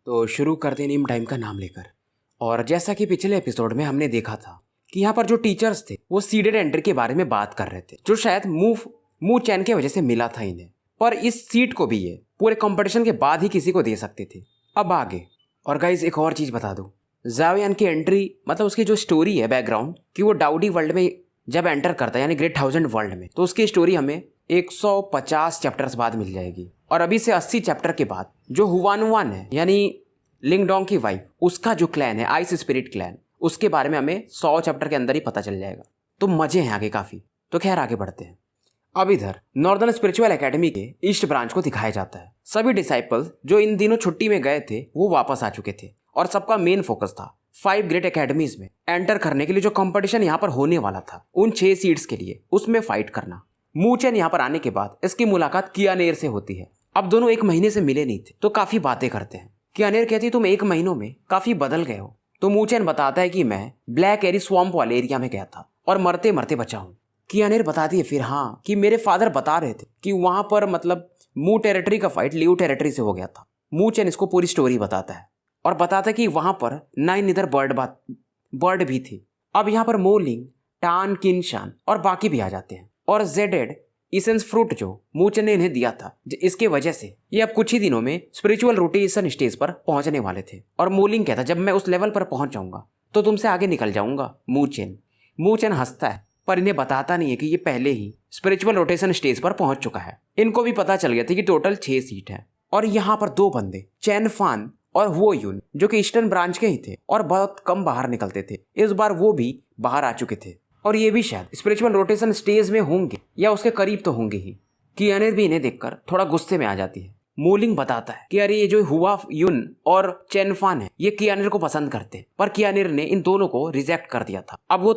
तो शुरू करते नीम टाइम का नाम लेकर। और जैसा कि पिछले एपिसोड में हमने देखा था कि यहाँ पर जो टीचर्स थे वो सीडेड एंट्री के बारे में बात कर रहे थे, जो शायद मू चैन की वजह से मिला था इन्हें, पर इस सीट को भी ये पूरे कंपटीशन के बाद ही किसी को दे सकते थे। अब आगे। और गाइज एक और चीज़ बता दूँ, ज़ाओयान की एंट्री मतलब उसकी जो स्टोरी है बैकग्राउंड कि वो डाउडी वर्ल्ड में जब एंटर करता है यानी ग्रेट 1000 वर्ल्ड में, तो उसकी स्टोरी हमें 150 चैप्टर्स बाद मिल जाएगी। और अभी से 80 चैप्टर के बाद जो हुआनुआन है यानी लिंगडोंग की वाइफ, उसका जो क्लैन है आइस स्पिरिट क्लैन, उसके बारे में हमें 100 चैप्टर के अंदर ही पता चल जाएगा। तो मजे हैं आगे काफ़ी। तो खैर आगे बढ़ते हैं। अब इधर नॉर्दर्न स्पिरिचुअल एकेडमी के ईस्ट ब्रांच को दिखाया जाता है। सभी डिसाइपल्स जो इन दिनों छुट्टी में गए थे वो वापस आ चुके थे और सबका मेन फोकस था 5 ग्रेट एकेडमीज में एंटर करने के लिए जो कंपटीशन यहाँ पर होने वाला था उन 6 सीट्स के लिए, उसमें फाइट करना। मू चैन यहाँ पर आने के बाद इसकी मुलाकात कियानेर से होती है। अब दोनों 1 महीने से मिले नहीं थे तो काफी बातें करते हैं। कियानेर कहती तुम 1 महीनों में काफी बदल गए हो। तो मू चैन बताता है कि मैं ब्लैक एरी स्वैम्प वाले एरिया में गया था और मरते मरते बचा हूँ। कियानेर बताती है फिर हाँ कि मेरे फादर बता रहे थे कि वहां पर मतलब मू टेरिटरी का फाइट लियू टेरिटरी से हो गया था। मू चैन इसको पूरी स्टोरी बताता है और बताता है कि वहां पर 9 इधर बर्ड भी थी। अब यहाँ पर मोलिंग, टान, किनशान और बाकी भी आ जाते हैं और जेडेड इसेंस फ्रूट जो मू चैन ने इन्हें दिया था, इसके वजह से ये अब कुछ ही दिनों में स्पिरिचुअल रोटेशन स्टेज पर पहुंचने वाले थे। और मोलिंग कहता जब मैं उस लेवल पर पहुंच जाऊंगा तो तुमसे आगे निकल जाऊंगा। मू चैन हंसता है पर इन्हें बताता नहीं है कि ये पहले ही स्पिरिचुअल रोटेशन स्टेज पर पहुंच चुका है। इनको भी पता चल गया था कि टोटल 6 सीट है। और यहाँ पर 2 बंदे चैन फान और वो यून जो कि ईस्टर्न ब्रांच के ही थे और बहुत कम बाहर निकलते थे, इस बार वो भी बाहर आ चुके थे और ये भी शायद स्पिरिचुअल रोटेशन स्टेज में होंगे या उसके करीब तो होंगे ही। कियानेर भी इन्हें देखकर थोड़ा गुस्से में आ जाती है। मोलिंग बताता है कि अरे ये जो हुआ यून और चैनफान है ये कियानेर को पसंद करते हैं, पर कियानेर ने इन दोनों को रिजेक्ट कर दिया था। अब वो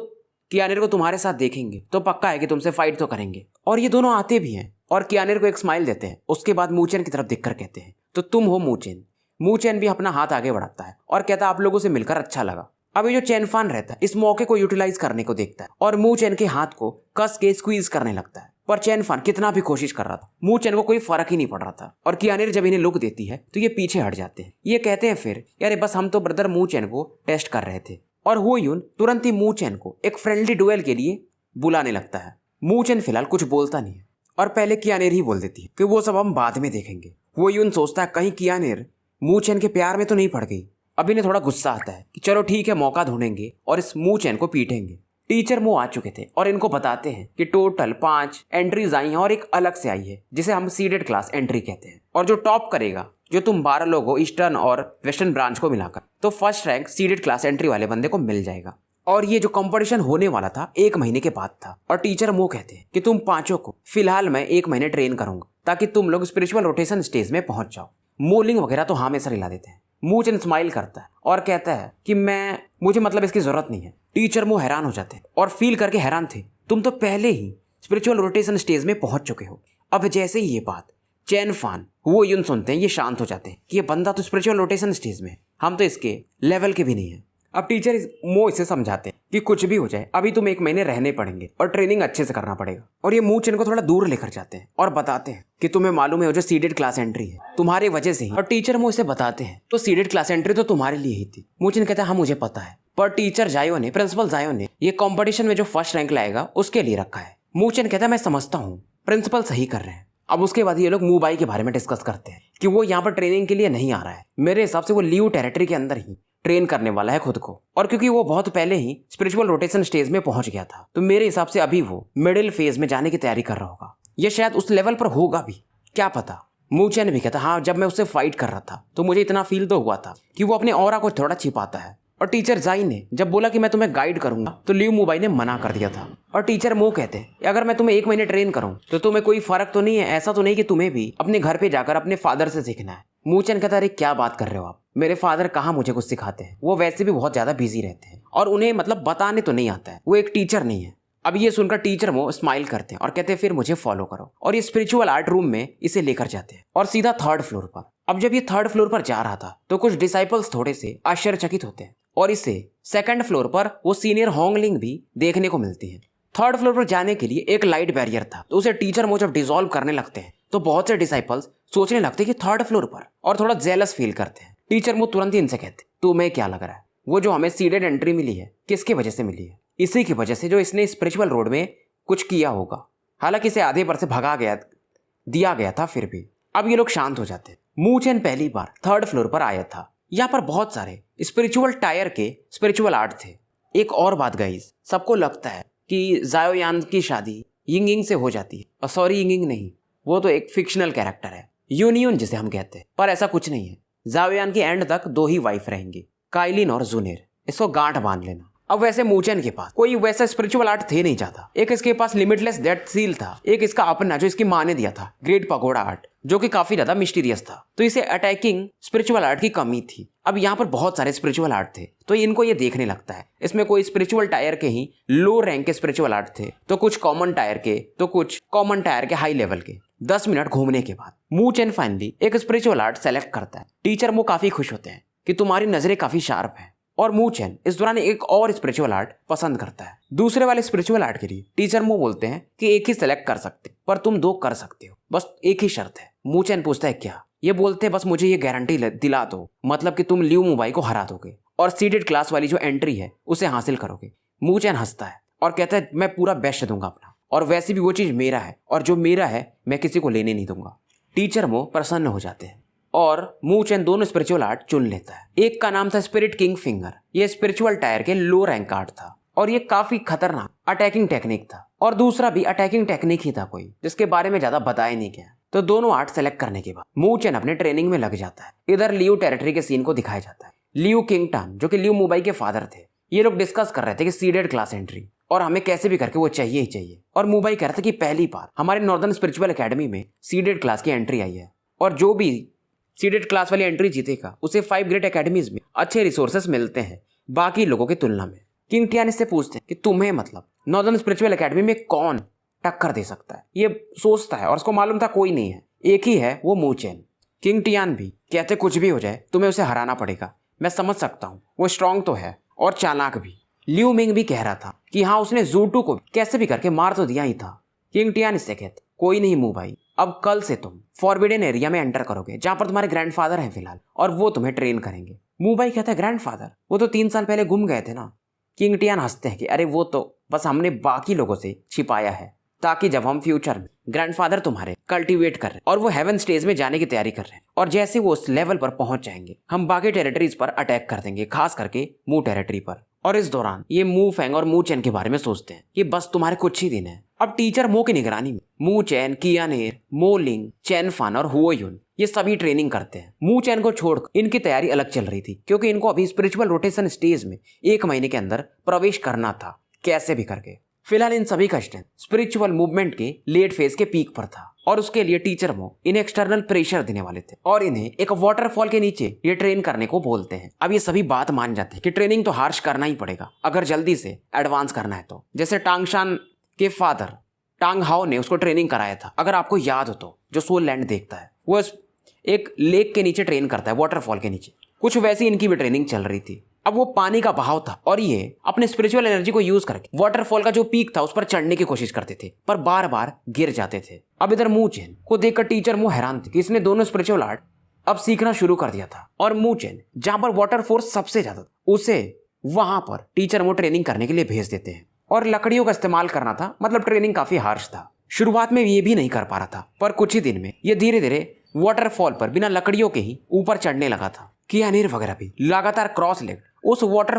कियानेर को तुम्हारे साथ देखेंगे तो पक्का है कि तुमसे फाइट तो करेंगे। और ये दोनों आते भी हैं और कियानेर को एक स्माइल देते हैं। उसके बाद मू चैन की तरफ देखकर कहते हैं तो तुम हो मू चैन। मू चैन भी अपना हाथ आगे बढ़ाता है और कहता आप लोगों से मिलकर अच्छा लगा। अब ये जो चैनफान रहता है इस मौके को यूटिलाइज करने को देखता है और मू चैन के हाथ को कस के स्क्वीज करने लगता है, पर चैनफान कितना भी कोशिश कर रहा था मू चैन को कोई फर्क ही नहीं पड़ रहा था। और कियानेर जब इन्हें लुक देती है तो ये पीछे हट जाते हैं। ये कहते हैं फिर यार बस हम तो ब्रदर मू चैन को टेस्ट कर रहे थे। और वो यून तुरंत ही मू चैन को एक फ्रेंडली डुएल के लिए बुलाने लगता है। मू चैन फिलहाल कुछ बोलता नहीं है और पहले कियानेर ही बोल देती है कि वो सब हम बाद में देखेंगे। वो यून सोचता है कहीं कियानेर मू चैन के प्यार में तो नहीं पड़ गई। अब इन्हें थोड़ा गुस्सा आता है कि चलो ठीक है मौका ढूंढेंगे और इस मू चैन को पीटेंगे। टीचर मू आ चुके थे और इनको बताते हैं कि टोटल 5 एंट्रीज आई हैं और एक अलग से आई है जिसे हम सीडेड क्लास एंट्री कहते हैं। और जो टॉप करेगा, जो तुम 12 लोग हो ईस्टर्न और वेस्टर्न ब्रांच को मिलाकर, तो first rank seeded class entry वाले बंदे को मिल जाएगा। और ये जो कंपटीशन होने वाला था 1 महीने के बाद था। और टीचर मू कहते हैं कि तुम 5 को फिलहाल मैं 1 महीने ट्रेन करूंगा ताकि तुम लोग स्पिरिचुअल रोटेशन स्टेज में पहुंच जाओ। मोलिंग वगैरह तो हमेशा हिला देते हैं। मू चैन स्माइल करता है और कहता है कि मुझे मतलब इसकी जरूरत नहीं है। टीचर मू हैरान हो जाते हैं और फील करके हैरान थे, तुम तो पहले ही स्पिरिचुअल रोटेशन स्टेज में पहुंच चुके हो। अब जैसे ही ये बात चैन फान वो यून सुनते हैं, ये शांत हो जाते हैं कि ये बंदा तो स्पिरिचुअल रोटेशन स्टेज में है, हम तो इसके लेवल के भी नहीं है। अब टीचर मो इसे समझाते हैं कि कुछ भी हो जाए अभी तुम 1 महीने रहने पड़ेंगे और ट्रेनिंग अच्छे से करना पड़ेगा। और ये मू चैन को थोड़ा दूर लेकर जाते हैं और बताते हैं कि तुम्हें मालूम है वो जो सीडेड क्लास एंट्री है तुम्हारी वजह से ही। और टीचर मो इसे बताते हैं तो सीडेड क्लास एंट्री तो तुम्हारे लिए ही थी। मू चैन कहता है हाँ मुझे पता है, पर टीचर जायो ने, प्रिंसिपल जायो ने ये कॉम्पिटिशन में जो फर्स्ट रैंक लाएगा उसके लिए रखा है। मू चैन कहता है मैं समझता हूँ प्रिंसिपल सही कर रहे हैं। अब उसके बाद ये लोग मू बाई के बारे में डिस्कस करते हैं कि वो यहाँ पर ट्रेनिंग के लिए नहीं आ रहा है। मेरे हिसाब से वो लियू टेरिटरी के अंदर ही ट्रेन करने वाला है खुद को। और क्योंकि वो बहुत पहले ही स्पिरिचुअल रोटेशन स्टेज में पहुंच गया था तो मेरे हिसाब से अभी वो मिडिल फेज में जाने की तैयारी कर रहा होगा। ये शायद उस लेवल पर होगा भी, क्या पता। मू चैन भी कहता हाँ जब मैं उससे फाइट कर रहा था तो मुझे इतना फील तो हुआ था कि वो अपने ऑरा को थोड़ा छिपाता है। और टीचर जाई ने जब बोला कि मैं तुम्हें गाइड करूंगा तो लियू मुबाई ने मना कर दिया था। और टीचर मू कहते हैं अगर मैं तुम्हें 1 महीने ट्रेन करूं तो तुम्हें कोई फर्क तो नहीं है, ऐसा तो नहीं कि तुम्हें भी अपने घर पे जाकर अपने फादर से सीखना है। मू चैन कहता अरे क्या बात कर रहे हो आप, मेरे फादर कहाँ मुझे कुछ सिखाते हैं, वो वैसे भी बहुत ज्यादा बिजी रहते हैं और उन्हें मतलब बताने तो नहीं आता है, वो एक टीचर नहीं है। अब ये सुनकर टीचर मो स्माइल करते हैं और कहते हैं फिर मुझे फॉलो करो। और ये स्पिरिचुअल आर्ट रूम में इसे लेकर जाते हैं और सीधा 3rd फ्लोर पर। अब जब ये 3rd फ्लोर पर जा रहा था तो कुछ डिसाइपल्स थोड़े से आश्चर्यचकित होते हैं और इसे 2nd फ्लोर पर वो सीनियर होंगलिंग भी देखने को मिलती है। 3rd फ्लोर पर जाने के लिए एक लाइट बैरियर था तो उसे टीचर मो जब डिसॉल्व करने लगते हैं तो बहुत से डिसाइपल्स सोचने लगते हैं कि 3rd फ्लोर पर, और थोड़ा जेलस फील करते हैं। टीचर मो तुरंत ही इनसे कहते, तुम्हें क्या लग रहा है वो जो हमें सीडेड एंट्री मिली है किसकी वजह से मिली है? इसी की वजह से जो इसने स्पिरिचुअल रोड में कुछ किया होगा। हालांकि इसे आधे पर से भगा दिया गया था, फिर भी अब ये लोग शांत हो जाते। मू चेन पहली बार 3rd फ्लोर पर आया था। यहाँ पर बहुत सारे स्पिरिचुअल टायर के स्पिरिचुअल आर्ट थे। एक और बात गाइस, सबको लगता है कि जाओयान की शादी यिंगिंग से हो जाती है। सॉरी, यिंगिंग नहीं, वो तो एक फिक्शनल कैरेक्टर है, यूनियन जिसे हम कहते हैं, पर ऐसा कुछ नहीं है। जाओयान की एंड तक 2 ही वाइफ रहेंगी, काइलिन और जुनेर। इसको गांठ बांध लेना। अब वैसे मूचेन के पास कोई वैसा स्पिरिचुअल आर्ट थे नहीं ज्यादा। एक इसके पास लिमिटलेस डेथ सील था, एक इसका अपना जो इसकी माँ ने दिया था ग्रेट पगोड़ा आर्ट, जो कि काफी ज्यादा मिस्टीरियस था। तो इसे अटैकिंग स्पिरिचुअल आर्ट की कमी थी। अब यहाँ पर बहुत सारे स्पिरिचुअल आर्ट थे, तो इनको ये देखने लगता है इसमें कोई स्पिरिचुअल टायर के ही लो रैंक के स्पिरिचुअल आर्ट थे, तो कुछ कॉमन टायर के, तो कुछ कॉमन टायर के हाई लेवल के। 10 मिनट घूमने के बाद मू चेन फाइनली एक स्पिरिचुअल आर्ट सेलेक्ट करता है। टीचर वो काफी खुश होते हैं कि तुम्हारी नजरें काफी शार्प हैं, और मू चेन इस दौरान एक और स्पिरिचुअल आर्ट पसंद करता है। दूसरे वाले स्पिरिचुअल आर्ट के लिए टीचर मो बोलते हैं कि एक ही सेलेक्ट कर सकते, पर तुम 2 कर सकते हो, बस एक ही शर्त है। मू चेन पूछता है क्या? ये बोलते हैं बस मुझे ये गारंटी दिला दो, मतलब कि तुम लियू मुबाई को हरा दोगे और सीडेड क्लास वाली जो एंट्री है उसे हासिल करोगे। मू चेन हंसता है और कहता है मैं पूरा बेस्ट दूंगा अपना, और वैसे भी वो चीज मेरा है, और जो मेरा है मैं किसी को लेने नहीं दूंगा। टीचर मो प्रसन्न हो जाते हैं और मू चेन दोनों स्पिरिचुअल आर्ट चुन लेता है। एक का नाम था स्पिरिट किंग फिंगर। ये स्पिरिचुअल टायर के लो रैंक आर्ट था और ये काफी खतरनाक अटैकिंग टेक्निक था, और दूसरा भी अटैकिंग टेक्निक ही था कोई, जिसके बारे में ज्यादा बताया नहीं गया। तो दोनों आर्ट सेलेक्ट करने के बाद मू चेन अपने ट्रेनिंग में लग जाता है। इधर लियू टेरिटरी के सीन को दिखाया जाता है। लियू किंगटन जो कि लियू मुबाई के फादर थे, ये लोग डिस्कस कर रहे थे कि सीडेड क्लास एंट्री, और हमें कैसे भी करके वो चाहिए ही चाहिए। और मुबाई कह रहा था कि पहली बार हमारे नॉर्दर्न स्पिरिचुअल एकेडमी में सीडेड क्लास की एंट्री आई है, और जो भी सीडेड क्लास वाली एंट्री जीतेगा उसे 5 ग्रेट एकेडमीज में अच्छे रिसोर्सेस मिलते हैं बाकी लोगों की तुलना में। किंग टियान इससे पूछते हैं कि तुम्हें मतलब नॉर्दर्न स्पिरिचुअल एकेडमी में कौन टक्कर दे सकता है? ये सोचता है और उसको मालूम था कोई नहीं है, एक ही है, वो मू चेन। किंग टियान भी कहते कुछ भी हो जाए तुम्हें उसे हराना पड़ेगा, मैं समझ सकता हूँ, वो स्ट्रांग तो है और चालाक भी। लियू मिंग भी कह रहा था कि हाँ उसने ज़ूटू को कैसे भी करके मार तो दिया ही था। किंग टियान इससे कहते कोई नहीं मू भाई, अब कल से तुम फॉरबिडन एरिया में एंटर करोगे जहां पर तुम्हारे ग्रैंडफादर हैं फिलहाल, और वो तुम्हें ट्रेन करेंगे। मू भाई कहता है ग्रैंडफादर? वो तो 3 साल पहले गुम गए थे ना। किंग टियान हंसते हैं कि अरे वो तो बस हमने बाकी लोगों से छिपाया है, ताकि जब हम फ्यूचर में ग्रैंडफादर तुम्हारे कल्टीवेट कर रहे हैं और वो हेवन स्टेज में जाने की तैयारी कर रहे हैं, और जैसे वो उस लेवल पर पहुंच जाएंगे हम बाकी टेरिटरीज पर अटैक कर देंगे, खास करके मू टेरिटरी पर। और इस दौरान ये मू फेंग और मू चेन के बारे में सोचते हैं कि बस तुम्हारे कुछ ही दिन है। अब टीचर मो की निगरानी में मू चेन, कियानेर, मो लिंग, चेन फान और हुओ युन ये सभी ट्रेनिंग करते हैं। मू चेन को छोड़कर इनकी तैयारी अलग चल रही थी, क्योंकि इनको अभी स्पिरिचुअल रोटेशन स्टेज में 1 महीने के अंदर प्रवेश करना था कैसे भी करके। फिलहाल इन सभी का स्ट्रेंथ स्पिरिचुअल मूवमेंट के लेट फेज के पीक पर था, और उसके लिए टीचर मो इन्हें एक्सटर्नल प्रेशर देने वाले थे और इन्हें एक वाटरफॉल के नीचे ये ट्रेन करने को बोलते हैं। अब ये सभी बात मान जाते हैं कि ट्रेनिंग तो हार्श करना ही पड़ेगा अगर जल्दी से एडवांस करना है तो। जैसे टांगशान के फादर टांग हाओ ने उसको ट्रेनिंग कराया था, अगर आपको याद हो तो, जो सोल लैंड देखता है, वो एक लेक के नीचे ट्रेन करता है, वाटरफॉल के नीचे। कुछ वैसी इनकी भी ट्रेनिंग चल रही थी। अब वो पानी का बहाव था और ये अपने स्पिरिचुअल एनर्जी को यूज करके वाटरफॉल का जो पीक था उस पर चढ़ने की कोशिश करते थे, पर बार बार गिर जाते थे। अब इधर मू चेन को देखकर टीचर मो हैरान थे कि इसने दोनों स्पिरिचुअल आर्ट अब सीखना शुरू कर दिया था, और मू चेन जहां पर वाटर फोर्स सबसे ज्यादा था उसे वहां पर टीचर मो ट्रेनिंग करने के लिए भेज देते हैं। और लकड़ियों का इस्तेमाल करना था, मतलब ट्रेनिंग काफी हार्श था। शुरुआत में ये भी नहीं कर पा रहा था, पर कुछ ही दिन में ये धीरे धीरे वाटरफॉल पर बिना लकड़ियों के ही ऊपर चढ़ने लगा था। कियानेर वगैरह भी लगातार क्रॉस लेग उस वाटर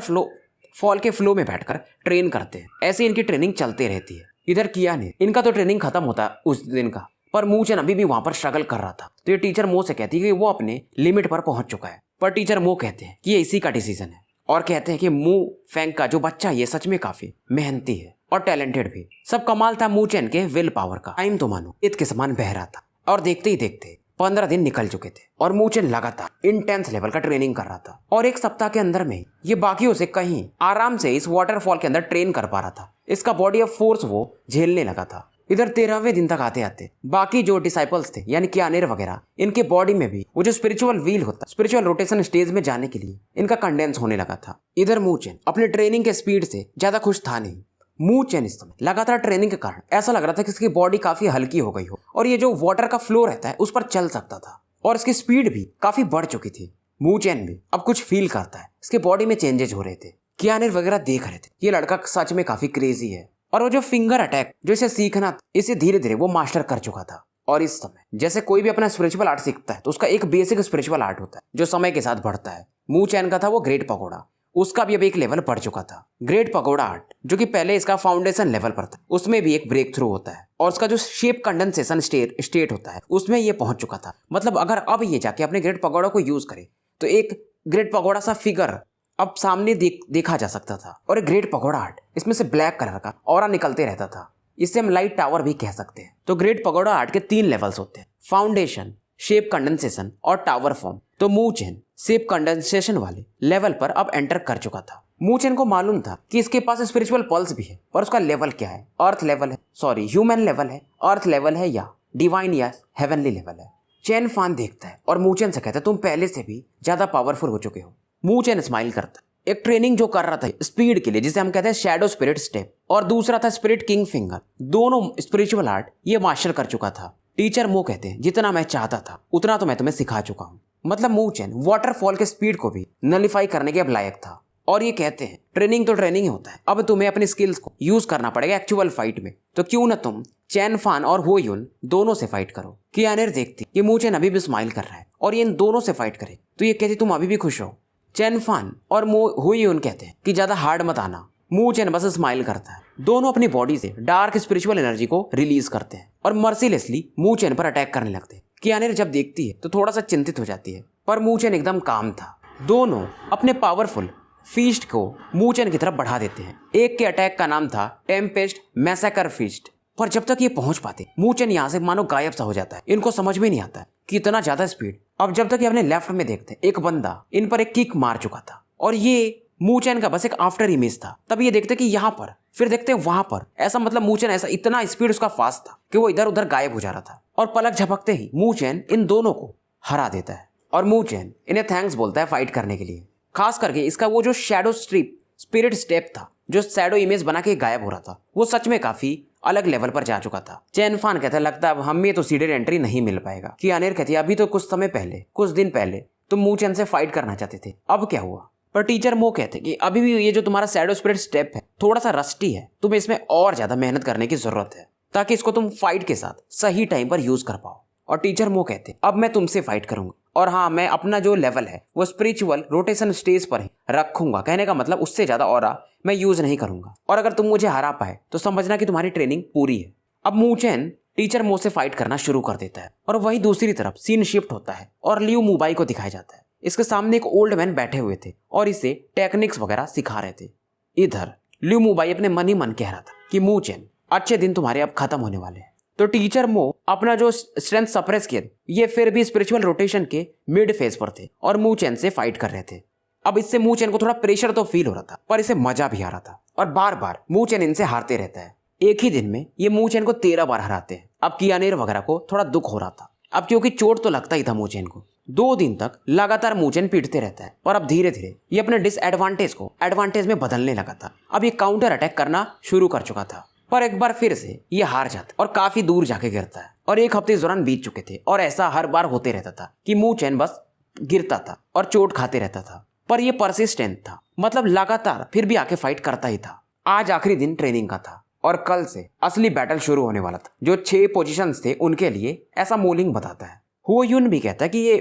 फॉल के फ्लो में बैठकर ट्रेन करते हैं। ऐसे इनकी ट्रेनिंग चलती रहती है। इधर कियानेर इनका तो ट्रेनिंग खत्म होता है उस दिन का, पर मू चेन अभी भी वहां पर स्ट्रगल कर रहा था। तो ये टीचर मो से कहती है कि वो अपने लिमिट पर पहुंच चुका है, पर टीचर मो कहते हैं कि ये इसी का डिसीजन है, और कहते हैं कि मू फेंग का जो बच्चा ये सच में काफी मेहनती है और टैलेंटेड भी। सब कमाल था मू चेन के विल पावर का। टाइम तो मानो ईद के समान बह रहा था, और देखते ही देखते 15 दिन निकल चुके थे और मू चेन लगातार इंटेंस लेवल का ट्रेनिंग कर रहा था, और 1 सप्ताह के अंदर में ये बाकियों से कहीं आराम से इस वाटरफॉल के अंदर ट्रेन कर पा रहा था। इसका बॉडी ऑफ फोर्स वो झेलने लगा था। इधर 13वें दिन तक आते आते बाकी जो डिसाइपल्स थे यानी कियानेर वगैरह, इनके बॉडी में भी वो जो स्पिरिचुअल व्हील होता, स्पिरिचुअल रोटेशन स्टेज में जाने के लिए इनका कंडेंस होने लगा था। इधर मू चेन अपने ट्रेनिंग के स्पीड से ज्यादा खुश था नहीं। मू चेन इस समय लगातार ट्रेनिंग के कारण ऐसा लग रहा था कि इसकी बॉडी काफी हल्की हो गई हो, और ये जो वाटर का फ्लो रहता है उस पर चल सकता था, और इसकी स्पीड भी काफी बढ़ चुकी थी। मू चैन भी अब कुछ फील करता है, इसके बॉडी में चेंजेस हो रहे थे। कियानिर वगैरह देख रहे थे ये लड़का सच में काफी क्रेजी है, और वो जो फिंगर अटैक जो इसे सीखना था, इसे धीरे धीरे वो मास्टर कर चुका था। और इस समय जैसे कोई भी अपना स्पिरिचुअल आर्ट सीखता है तो उसका एक बेसिक स्पिरिचुअल आर्ट होता है जो समय के साथ बढ़ता है। मू चैन का था वो ग्रेट पकोड़ा, उसका भी अब एक लेवल बढ़ चुका था। ग्रेट पकोड़ा आर्ट जो कि पहले इसका फाउंडेशन लेवल पर था, उसमें भी एक ब्रेक थ्रू होता है, और उसका जो शेप कंडेंसेशन स्टेट होता है उसमें ये पहुंच चुका था। मतलब अगर अब ये जाके अपने ग्रेट पकोड़ा को यूज करे तो एक ग्रेट पकोड़ा सा फिगर अब सामने देखा जा सकता था। और एक ग्रेट पकोड़ा आर्ट, इसमें से ब्लैक कलर का ऑरा निकलते रहता था, इसे हम लाइट टावर भी कह सकते हैं। तो ग्रेट पकोड़ा आर्ट के 3 लेवल्स होते हैं, फाउंडेशन, शेप कंडेंसेशन और टावर फॉर्म। तो मू चैन शेप कंडेंसेशन वाले लेवल पर अब एंटर कर चुका था। मू चैन को मालूम था कि इसके पास स्पिरिचुअल पल्स भी है, पर उसका लेवल क्या है, अर्थ लेवल है, सॉरी ह्यूमन लेवल है, अर्थ लेवल है या डिवाइन या हेवनली लेवल है। चैन फान देखता है और मू चैन से कहता है तुम पहले से भी ज्यादा पावरफुल हो चुके हो। मू चैन स्माइल करता है। एक ट्रेनिंग जो कर रहा था स्पीड के लिए, जिसे हम कहते हैं शैडो स्पिरिट स्टेप, और दूसरा था स्पिरिट किंग फिंगर, दोनों स्पिरिचुअल आर्ट ये मास्टर कर चुका था। टीचर मो कहते हैं जितना मैं चाहता था उतना तो मैं तुम्हें सिखा चुका हूँ। मतलब मू चैन वाटरफॉल के स्पीड को भी नलिफाई करने के अब लायक था। और ये कहते हैं ट्रेनिंग तो ट्रेनिंग ही होता है, अब तुम्हें अपनी स्किल्स को यूज करना पड़ेगा एक्चुअल फाइट में, तो क्यों ना तुम चैन फान और हो युन दोनों से फाइट करो। कियानिर देखती कि मू चैन अभी भी स्माइल कर रहा है और ये इन दोनों से फाइट करे, तो ये कहती तुम अभी भी खुश हो। चैन फान और हो युन कहते हैं कि ज्यादा हार्ड मत आना। मू चैन बस स्माइल करता है। दोनों अपनी बॉडी से डार्क स्पिरिचुअल एनर्जी को रिलीज करते हैं और मर्सीलेसली मू चैन पर अटैक करने लगते हैं। कियानिर जब देखती है तो थोड़ा सा चिंतित हो जाती है, पर मू चैन एकदम काम था। दोनों अपने पावरफुल फीस्ट को मू चैन की तरफ बढ़ा देते हैं। एक के अटैक का नाम था टेम्पेस्ट मैसेकर फीस्ट, पर जब तक ये पहुंच पाते मू चैन यहाँ से मानो गायब सा हो जाता है। इनको समझ में नहीं आता है कि इतना ज्यादा स्पीड। अब जब तक ये अपने लेफ्ट में देखते एक बंदा इन पर एक किक मार चुका था, और ये मू चैन का बस एक आफ्टर इमेज था। तब ये देखते कि यहाँ पर, फिर देखते वहां पर, ऐसा मतलब मू चैन ऐसा इतना स्पीड उसका फास्ट था कि वो इधर उधर गायब हो जा रहा था। और पलक झपकते ही मू चैन इन दोनों को हरा देता है, और मू चैन इन्हें थैंक्स बोलता है फाइट करने के लिए। खास करके इसका वो जो शैडो स्पिरिट स्टेप था, जो शैडो इमेज बना के गायब हो रहा था, वो सच में काफी अलग लेवल पर जा चुका था। चैन फान कहता है लगता है अब हमें तो सीडेड एंट्री नहीं मिल पाएगा। कियानिर कहती है अभी तो कुछ समय पहले, कुछ दिन पहले तुम मू चैन से फाइट करना चाहते थे, अब क्या हुआ? पर टीचर मो कहते कि अभी भी ये जो तुम्हारा शैडो स्पिरिट स्टेप है थोड़ा सा रस्टी है, तुम्हें इसमें और ज्यादा मेहनत करने की जरूरत है ताकि इसको तुम फाइट के साथ सही टाइम पर यूज कर पाओ। और टीचर मो कहते अब मैं तुमसे फाइट करूंगा, और हाँ मैं अपना जो लेवल है वो स्पिरिचुअल रोटेशन स्टेज पर ही रखूंगा। कहने का मतलब उससे ज्यादा ऑरा मैं यूज नहीं करूंगा, और अगर तुम मुझे हरा पाए तो समझना कि तुम्हारी ट्रेनिंग पूरी है। अब मू चैन टीचर मो से फाइट करना शुरू कर देता है, और वहीं दूसरी तरफ सीन शिफ्ट होता है और लियू मुबाई को दिखाया जाता है। इसके सामने एक ओल्ड मैन बैठे हुए थे और इसे टेक्निक्स वगैरह सिखा रहे थे। इधर लियू मुबाई अपने मन ही मन कह रहा था कि मू चैन अच्छे दिन तुम्हारे अब खत्म होने वाले हैं। तो टीचर मो अपना जो स्ट्रेंथ सप्रेस किए, ये फिर भी स्पिरिचुअल रोटेशन के मिड फेज पर थे और मू चैन से फाइट कर रहे थे। अब इससे मू चैन को थोड़ा प्रेशर तो फील हो रहा था, पर इसे मजा भी आ रहा था, और बार बार मू चैन इनसे हारते रहता है। एक ही दिन में ये मू चैन को 13 बार हराते हैं। अब कियानिर वगैरह को थोड़ा दुख हो रहा था, अब क्योंकि चोट तो लगता ही था मू चैन को। 2 दिन तक लगातार मू चैन पीटते रहता है, पर अब धीरे धीरे ये अपने डिसएडवांटेज को एडवांटेज में बदलने लगा था। अब ये काउंटर अटैक करना शुरू कर चुका था, पर एक बार फिर से ये हार जाता और काफी दूर जाके गिरता है। और 1 हफ्ते इस दौरान बीत चुके थे, और ऐसा हर बार होते रहता था कि मू चैन बस गिरता था और चोट खाते रहता था, पर ये परसिस्टेंट था, मतलब लगातार फिर भी आके फाइट करता ही था। आज आखिरी दिन ट्रेनिंग का था और कल से असली बैटल शुरू होने वाला था। जो 6 पोजीशंस थे उनके लिए, ऐसा मोलिंग बताता है। हो युन भी कहता है कि ये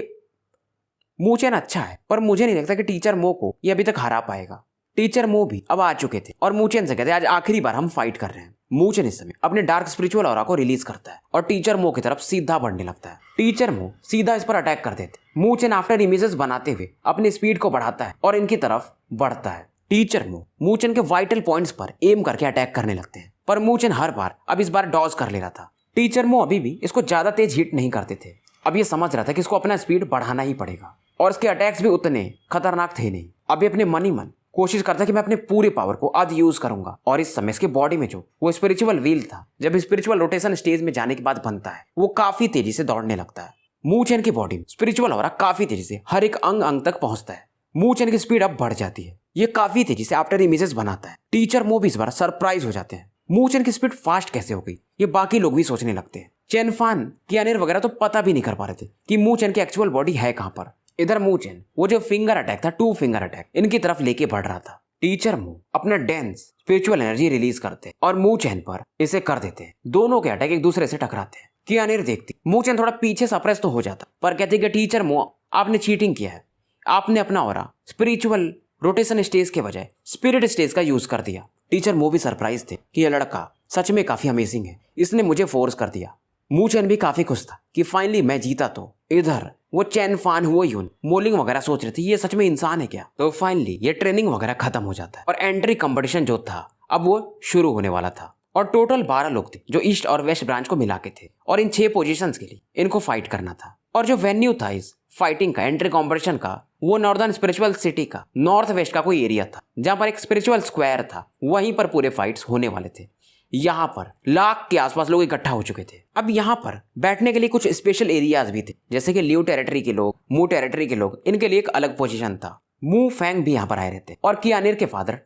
मू चैन अच्छा है, पर मुझे नहीं लगता कि टीचर मो को ये अभी तक हरा पाएगा। टीचर मो भी अब आ चुके थे और मू चैन से कहते हैं आज आखिरी बार हम फाइट कर रहे हैं। मू चैन इस समय अपने डार्क स्पिरिचुअल ऑरा को रिलीज करता है और टीचर मो की तरफ सीधा बढ़ने लगता है। टीचर मो सीधा इस पर अटैक कर देते। मू चैन आफ्टर इमेजेस बनाते हुए अपनी स्पीड को बढ़ाता है और इनकी तरफ बढ़ता है। टीचर मू चैन के वाइटल पॉइंट्स पर एम करके अटैक करने लगते हैं, पर मू चैन हर बार अब इस बार डॉज कर ले रहा था। टीचर मो अभी भी इसको ज्यादा तेज हिट नहीं करते थे। अब ये समझ रहा था कि इसको अपना स्पीड बढ़ाना ही पड़ेगा, और इसके अटैक्स भी उतने खतरनाक थे नहीं। अब ये अपने मन ही मन कोशिश करता कि मैं अपने पूरे पावर को आज यूज करूंगा। और इस समय इसके बॉडी में जो वो स्पिरिचुअल व्हील था, जब स्पिरिचुअल रोटेशन स्टेज में जाने के बाद बनता है, वो काफी तेजी से दौड़ने लगता है। मू चैन की बॉडी में स्पिरिचुअल ऑरा काफी तेजी से हर एक अंग तक पहुंचता है। मू चैन की स्पीड अब बढ़ जाती है। ये काफी तेजी से आफ्टर इमेजेस बनाता है। टीचर मो भी इस बार सरप्राइज हो जाते हैं, मू चैन की स्पीड फास्ट कैसे हो गई, ये बाकी लोग भी सोचने लगते हैं। चैन फान, कियानिर वगैरह तो पता भी नहीं कर पा रहे थे कि मू चैन की एक्चुअल बॉडी है कहां पर। इधर मू चैन वो जो फिंगर अटैक था, 2 फिंगर अटैक, इनकी तरफ लेके बढ़ रहा था। टीचर मू अपना डेंस स्पिरिचुअल एनर्जी रिलीज करते और मू चैन पर इसे कर देते। दोनों के अटैक एक दूसरे से टकराते हैं। कियानीर देखती, मू चैन थोड़ा पीछे सप्रेस तो हो जाता, पर कहती कि टीचर मू आपने चीटिंग किया है, आपने अपना ऑरा स्पिरिचुअल रोटेशन स्टेज के बजाय स्पिरिट स्टेज का यूज कर दिया। टीचर मू भी सरप्राइज थे कि यह लड़का सच में काफी अमेजिंग है, इसने मुझे फोर्स कर दिया। मू चैन भी काफी खुश था कि फाइनली मैं जीता। तो इधर वो चैन फान हुआ यून मोलिंग वगैरह सोच रही थी ये सच में इंसान है क्या। तो फाइनली ये ट्रेनिंग वगैरह खत्म हो जाता है और एंट्री कंपटीशन जो था अब वो शुरू होने वाला था। और टोटल 12 लोग थे जो ईस्ट और वेस्ट ब्रांच को मिला के थे और इन 6 पोजीशंस के लिए इनको फाइट करना था। और जो वेन्यू था इस फाइटिंग का, एंट्री कॉम्पिटिशन का, वो नॉर्दर्न स्पिरिचुअल सिटी का नॉर्थ वेस्ट का कोई एरिया था जहां पर एक स्पिरिचुअल स्क्वायर था, वहीं पर पूरे फाइट्स होने वाले थे। यहाँ पर लाख के आसपास लोग इकट्ठा हो चुके थे। अब यहाँ पर बैठने के लिए कुछ स्पेशल एरियाज भी थे, जैसे कि लियो टेरिटरी के लोग, मू टेरिटरी के लोग, इनके लिए एक अलग पोजीशन था। मू फैंग भी यहाँ पर आए रहते और कियानीर के फादर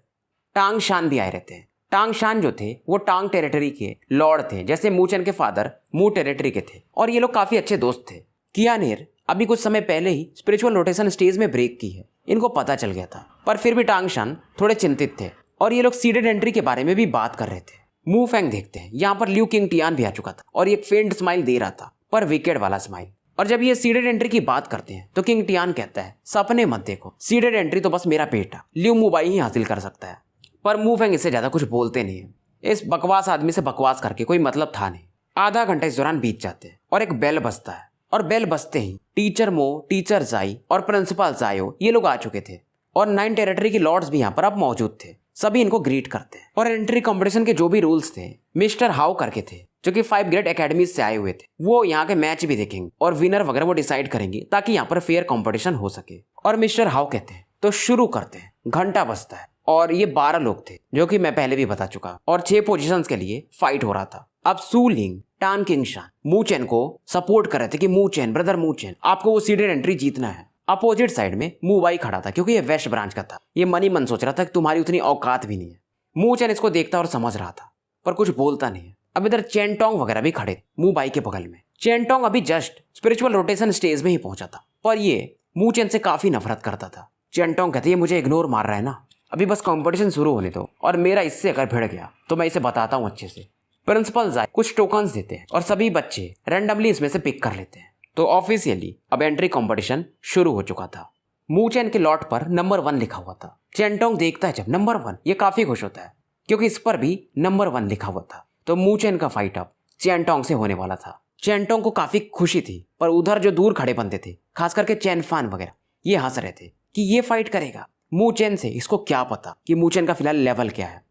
टांग शान भी आए रहते हैं। टांग शान जो थे वो टांग टेरिटरी के लॉर्ड थे, जैसे मू चैन के फादर मू टेरिटरी के थे और ये लोग काफी अच्छे दोस्त थे। कियानीर अभी कुछ समय पहले ही स्पिरिचुअल रोटेशन स्टेज में ब्रेक की है, इनको पता चल गया था, पर फिर भी टांग शान थोड़े चिंतित थे और ये लोग सीडेड एंट्री के बारे में भी बात कर रहे थे। मू फैंग देखते हैं यहाँ पर लियू किंग टियान भी आ चुका था और एक फेंट स्माइल दे रहा था, पर विकेड वाला स्माइल। और जब ये सीडेड एंट्री की बात करते हैं तो किंग टियान कहता है सपने मत देखो, सीडेड एंट्री तो बस मेरा बेटा लियू मुबाई ही हासिल कर सकता है। पर मू फैंग इससे ज्यादा कुछ बोलते नहीं है। इस बकवास आदमी से बकवास करके कोई मतलब था नहीं। आधा घंटा इस दौरान बीत जाते हैं और एक बेल बजता है और बेल बजते ही टीचर मो, टीचर जाई और प्रिंसिपल जायो ये लोग आ चुके थे और 9 टेरिटरी के लॉर्ड्स भी यहाँ पर अब मौजूद थे। सभी इनको ग्रीट करते हैं और एंट्री कंपटीशन के जो भी रूल्स थे मिस्टर हाउ करके थे, जो कि 5 ग्रेट एकेडमीज से आए हुए थे। वो यहाँ के मैच भी देखेंगे और विनर वगैरह वो डिसाइड करेंगे ताकि यहाँ पर फेयर कंपटीशन हो सके। और मिस्टर हाउ कहते हैं तो शुरू करते हैं। घंटा बजता है और ये 12 लोग थे जो कि मैं पहले भी बता चुका और 6 पोजीशंस के लिए फाइट हो रहा था। अब सू लिंग, टान किंग शान मू चैन को सपोर्ट कर रहे थे कि मू चैन ब्रदर, मू चैन आपको वो सीडेड एंट्री जीतना है। अपोजिट साइड में मू वाई खड़ा था क्योंकि ये वेस्ट ब्रांच का था। ये मनी मन सोच रहा था कि तुम्हारी उतनी औकात भी नहीं है। मू चैन इसको देखता और समझ रहा था पर कुछ बोलता नहीं है। अब इधर चेनटोंग वगैरह भी खड़े मू बाई के बगल में। चेनटोंग अभी जस्ट स्पिरिचुअल रोटेशन स्टेज में ही पहुंचा था पर ये मू चैन से काफी नफरत करता था। चेनटोंग कहते ये मुझे इग्नोर मार रहा है ना, अभी बस कंपटीशन शुरू होने दो और मेरा इससे अगर भिड़ गया तो मैं इसे बताता हूँ अच्छे से। प्रिंसिपल जाए कुछ टोकन्स देते हैं और सभी बच्चे रैंडमली इसमें से पिक कर लेते हैं। तो ऑफिशियली अब एंट्री कंपटीशन शुरू हो चुका था। मू चैन के लॉट पर नंबर 1 लिखा हुआ था। चेनटोंग देखता है जब नंबर 1, ये काफी खुश होता है क्योंकि इस पर भी नंबर 1 लिखा हुआ था। तो मू चैन का फाइट अब चेनटोंग से होने वाला था। चेनटोंग को काफी खुशी थी पर उधर जो दूर खड़े बंदे थे, खास करके चैन फान वगैरह, ये हंस रहे थे कि ये फाइट करेगा मू चैन से। इसको क्या पता कि मू चैन का फिलहाल लेवल क्या है।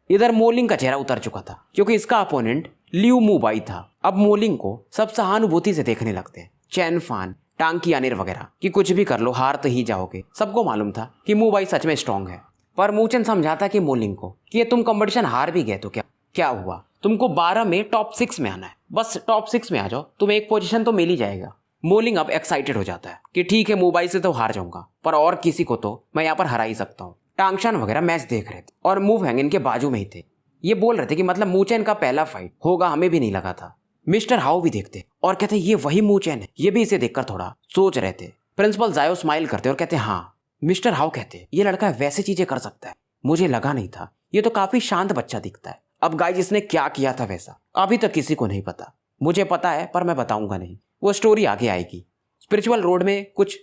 इधर मोलिंग का चेहरा उतर चुका था क्योंकि इसका अपोनेंट लियू मुबाई था। अब मोलिंग को सब सहानुभूति से देखने लगते हैं। चैन फान, टांग कियानीर वगैरह कि कुछ भी कर लो हार तो ही जाओगे। सबको मालूम था कि मुबाई सच में स्ट्रांग है, पर मू चैन समझाता कि मोलिंग को कि ये तुम कंपटीशन हार भी गए तो क्या हुआ, तुमको 12 में टॉप 6 में आना है, बस टॉप 6 में आ जाओ, तुम्हें एक पोजीशन तो मिल ही जाएगा। मोलिंग अब एक्साइटेड हो जाता है कि ठीक है मुबाई से तो हार जाऊंगा पर और किसी को तो मैं यहाँ पर हरा ही सकता हूँ। टांगशान वगैरह मैच देख रहे थे और मू फैंग इनके बाजू में ही थे। ये बोल रहे थे कि मतलब मू चैन का पहला फाइट होगा, हमें भी नहीं लगा था। मिस्टर हाउ भी देखते और कहते ये वही मू चैन है। ये भी इसे देखकर थोड़ा सोच रहे थे। प्रिंसिपल जायो स्माइल करते और कहते हाँ। मिस्टर हाउ कहते ये लड़का वैसे चीजें कर सकता है, मुझे लगा नहीं था, ये तो काफी शांत बच्चा दिखता है। अब गाइस इसने क्या किया था वैसा अभी तक किसी को नहीं पता। मुझे पता है पर मैं बताऊंगा नहीं, वो स्टोरी आगे आएगी। स्पिरिचुअल रोड में कुछ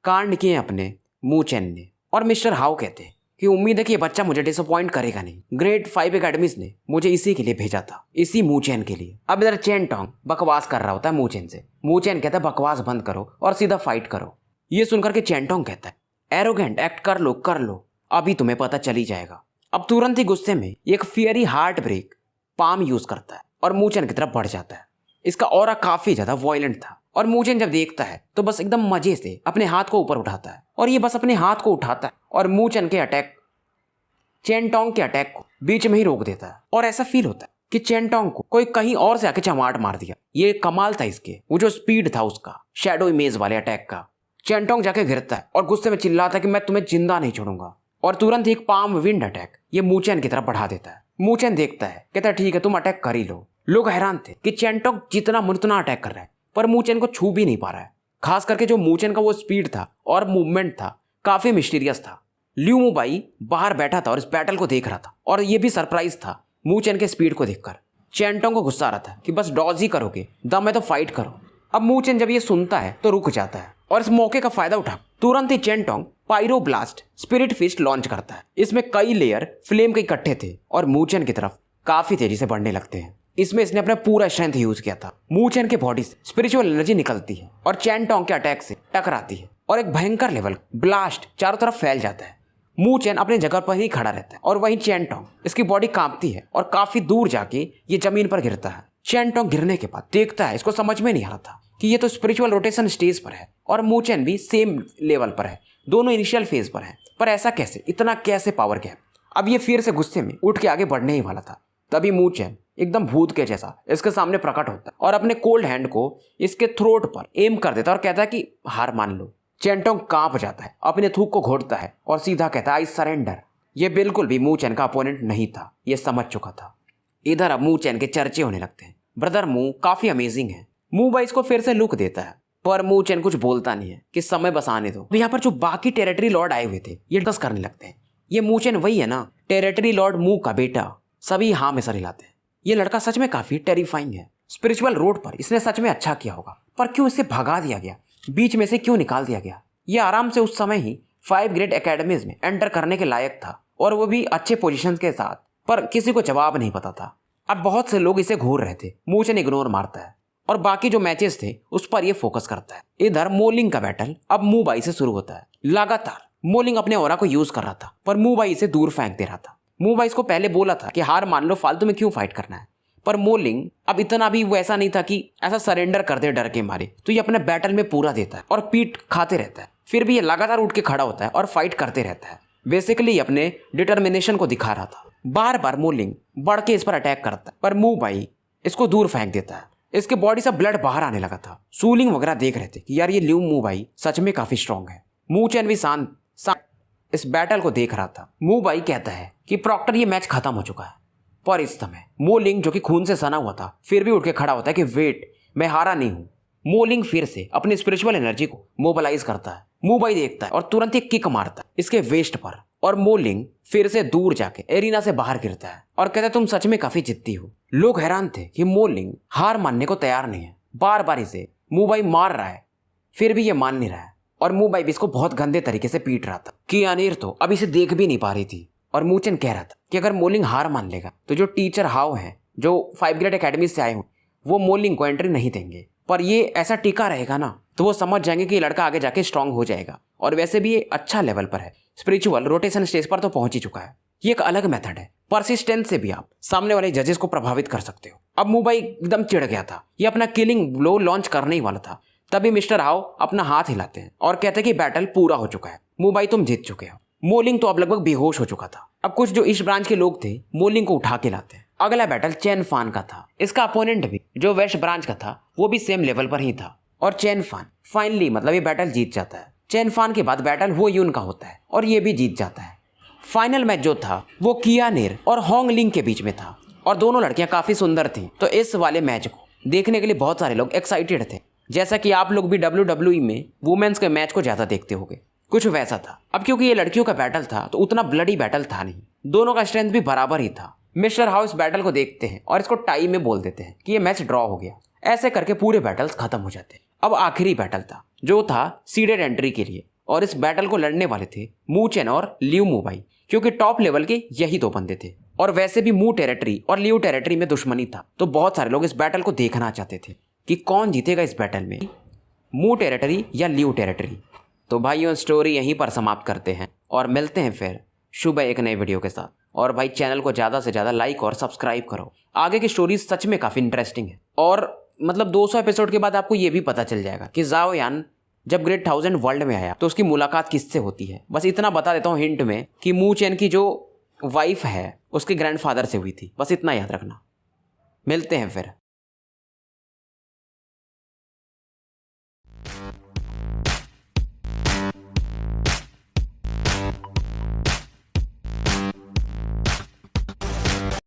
कांड किए अपने मू चैन ने। और मिस्टर हाउ कहते कि उम्मीद है कि ये बच्चा मुझे डिसअपॉइंट करेगा नहीं। ग्रेड 5 एकेडमीज ने मुझे इसी के लिए भेजा था, इसी मू चैन के लिए। अब इधर चेनटोंग बकवास कर रहा होता है मू चैन से। मू चैन कहता है बकवास बंद करो और सीधा फाइट करो। ये सुनकर के चेनटोंग कहता है एरोगेंट एक्ट कर लो, अभी तुम्हें पता चल ही जाएगा। अब तुरंत ही गुस्से में एक fiery heart break palm use करता है और मू चैन की तरफ बढ़ जाता है। इसका ऑरा काफी ज्यादा वॉयलेंट था और मू चैन जब देखता है तो बस एकदम मजे से अपने हाथ को ऊपर उठाता है और ये बस अपने हाथ को उठाता है और मू चैन के अटैक, चेनटोंग के अटैक को बीच में ही रोक देता है। और ऐसा फील होता है कि चेनटोंग को कोई कहीं और से आके चमाट मार दिया। ये कमाल था इसके, वो जो स्पीड था उसका शैडो इमेज वाले अटैक का। चेनटोंग जाके गिरता है और गुस्से में चिल्लाता है कि मैं तुम्हें जिंदा नहीं छोड़ूंगा। और तुरंत ही एक पाम विंड अटैक ये मू चैन की तरफ बढ़ा देता है। मू चैन देखता है, कहता है ठीक है तुम अटैक कर ही लो। लोग हैरान थे कि चेनटोंग जितना मुतना अटैक कर रहा है पर मू चैन को छू भी नहीं पा रहा है। खास करके जो मूचेन का वो स्पीड था और मूवमेंट था काफी मिस्टीरियस था। ल्यू मुबाई बाहर बैठा था और इस बैटल को देख रहा था और ये भी सरप्राइज था मूचेन के स्पीड को देखकर। चेंटोंग को गुस्सा आ रहा था कि बस डॉज ही करोगे, दम है तो फाइट करो। अब मूचेन जब ये सुनता है तो रुक जाता है और इस मौके का फायदा उठा तुरंत ही Chentong pyro blast spirit fist launch करता है। इसमें कई लेयर फ्लेम के इकट्ठे थे और मूचेन की तरफ काफी तेजी से बढ़ने लगते हैं। इसमें इसने अपना पूरा स्ट्रेंथ यूज किया था। मूचेन के बॉडी से स्पिरिचुअल एनर्जी निकलती है और चेंटोंग के अटैक से टकराती है और एक भयंकर लेवल ब्लास्ट चारों तरफ फैल जाता है। मूचेन अपनी जगह पर ही खड़ा रहता है और वहीं चेंटोंग इसकी बॉडी कांपती है और काफी दूर जाके ये जमीन पर गिरता है। चेंटोंग गिरने के बाद देखता है, इसको समझ में नहीं आ रहा था कि ये तो स्पिरिचुअल रोटेशन स्टेज पर है और मूचेन भी सेम लेवल पर है, दोनों इनिशियल फेज पर है। पर ऐसा कैसे, इतना कैसे पावर गैप। अब ये फिर से गुस्से में उठ के आगे बढ़ने ही वाला था, तभी मूचेन एकदम भूत के जैसा इसके सामने प्रकट होता है और अपने कोल्ड हैंड को इसके थ्रोट पर एम कर देता है और कहता है कि हार मान लो। चेंटोंग कांप जाता है, अपने थूक को घोटता है और सीधा कहता है आई सरेंडर। ये बिल्कुल भी मूचेन का अपोनेंट नहीं था, ये समझ चुका था। इधर अब मूचेन के चर्चे होने लगते हैं। ब्रदर मू काफी अमेजिंग है। मू बाई इसको फिर से लुक देता है पर मूचेन कुछ बोलता नहीं है कि समय बस आने दो। यहाँ पर जो बाकी टेरिटरी लॉर्ड आए हुए थे ये डिस्कस करने लगते हैं। ये मूचेन वही है ना, टेरिटरी लॉर्ड मू का बेटा। सभी हाँ में सर हिलाते हैं। ये लड़का सच में काफी टेरिफाइंग है। स्पिरिचुअल रोड पर इसने सच में अच्छा किया होगा, पर क्यों इसे भगा दिया गया, बीच में से क्यों निकाल दिया गया। ये आराम से उस समय ही 5 ग्रेट एकेडमीज में एंटर करने के लायक था और वो भी अच्छे पोजीशंस के साथ, पर किसी को जवाब नहीं पता था। अब बहुत से लोग इसे घूर रहे थे। मूचेन इग्नोर मारता है और बाकी जो मैचेस थे उस पर ये फोकस करता है। इधर मोलिंग का बैटल अब मू बाई से शुरू होता है। लगातार मोलिंग अपने ऑरा को यूज कर रहा था पर मू बाई इसे दूर फेंक दे रहा था। मू बाई इसको पहले बोला था कि हार मान लो, फालतू में क्यों फाइट करना है, पर मोलिंग अब इतना भी वो ऐसा नहीं था कि ऐसा सरेंडर कर दे डर के मारे। तो ये अपने बैटल में पूरा देता है और पीठ खाते रहता है। फिर भी ये लगातार उठ के खड़ा होता है और फाइट करते रहता है। बेसिकली अपने डिटर्मिनेशन को दिखा रहा था। बार बार मोलिंग बढ़ के इस पर अटैक करता है पर मू बाई इसको दूर फेंक देता है। इसके बॉडी से ब्लड बाहर आने लगा था। सूलिंग वगैरह देख रहे थे कि यार ये ल्यू मू बाई सच में काफी स्ट्रांग है। मूचेन भी शांत इस बैटल को देख रहा था। मू बाई कहता है कि प्रॉक्टर ये मैच खत्म हो चुका है, पर इस समय मोलिंग जो कि खून से सना हुआ था फिर भी उठ के खड़ा होता है कि वेट, मैं हारा नहीं हूं। मोलिंग फिर से अपनी स्पिरिचुअल एनर्जी को मोबिलाइज करता है। मू बाई देखता है और तुरंत एक किक मारता है इसके वेस्ट पर और मोलिंग फिर से दूर जाके एरिना से बाहर गिरता है और कहता है तुम सच में काफी जिद्दी हो। लोग हैरान थे कि मोलिंग हार मानने को तैयार नहीं है। बार बार इसे मू बाई मार रहा है फिर भी ये मान नहीं रहा है और मू बाई भी इसको बहुत गंदे तरीके से पीट रहा था। कियानीर तो अब इसे देख भी नहीं पा रही थी और मूचेन कह रहा था कि अगर मोलिंग हार मान लेगा तो जो टीचर हाउ हैं जो 5 ग्रेट एकेडमी से आए हों वो मोलिंग को एंट्री नहीं देंगे। पर ये ऐसा टिका रहेगा ना तो वो समझ जाएंगे कि ये लड़का आगे जाके स्ट्रांग हो जाएगा और वैसे भी ये अच्छा लेवल पर है, स्पिरिचुअल रोटेशन स्टेज पर तो पहुंच ही चुका है। ये एक अलग मेथड है, परसिस्टेंस से भी आप सामने वाले जजेस को प्रभावित कर सकते हो। अब मू बाई एकदम चिढ़ गया था, ये अपना किलिंग ब्लो लॉन्च करने ही वाला था। तभी मिस्टर हाउ अपना हाथ हिलाते हैं और कहते हैं कि बैटल पूरा हो चुका है, मू बाई तुम जीत चुके हो। मोलिंग तो अब लगभग बेहोश हो चुका था। अब कुछ जो ईस्ट ब्रांच के लोग थे मोलिंग को उठा के लाते हैं। अगला बैटल चेन फान का था। इसका अपोनेंट भी जो वेस्ट ब्रांच का था वो भी सेम लेवल पर ही था और चेन फान फाइनली मतलब ये बैटल जीत जाता है। चेन फान के बाद बैटल वो यून का होता है और ये भी जीत जाता है। फाइनल मैच जो था वो कियानीर और होंग लिंग के बीच में था और दोनों लड़कियां काफी सुंदर थी। तो इस वाले मैच को देखने के लिए बहुत सारे लोग एक्साइटेड थे, जैसा कि आप लोग भी WWE में वुमेन्स के मैच को ज्यादा देखते होंगे, कुछ वैसा था। अब क्योंकि ये लड़कियों का बैटल था तो उतना ब्लडी बैटल था नहीं, दोनों का स्ट्रेंथ भी बराबर ही था। मिस्टर हाउ इस बैटल को देखते हैं और इसको टाई में बोल देते हैं कि ये मैच ड्रॉ हो गया। ऐसे करके पूरे बैटल्स खत्म हो जाते हैं। अब आखिरी बैटल था जो था सीडेड एंट्री के लिए और इस बैटल को लड़ने वाले थे मूचेन और ल्यू मुबाई, क्योंकि टॉप लेवल के यही दो बंदे थे और वैसे भी मू टेरिटरी और ल्यू टेरिटरी में दुश्मनी था। तो बहुत सारे लोग इस बैटल को देखना चाहते थे कि कौन जीतेगा इस बैटल में, मू टेरिटरी या ल्यू टेरिटरी। तो भाइयों स्टोरी यहीं पर समाप्त करते हैं और मिलते हैं फिर सुबह एक नए वीडियो के साथ। और भाई चैनल को ज़्यादा से ज़्यादा लाइक और सब्सक्राइब करो, आगे की स्टोरीज सच में काफ़ी इंटरेस्टिंग है। और मतलब 200 एपिसोड के बाद आपको ये भी पता चल जाएगा कि ज़ाओ यान जब ग्रेट 1000 वर्ल्ड में आया तो उसकी मुलाकात किससे होती है। बस इतना बता देता हूँ हिंट में कि मू चेन की जो वाइफ है उसके ग्रैंडफादर से हुई थी, बस इतना याद रखना। मिलते हैं फिर।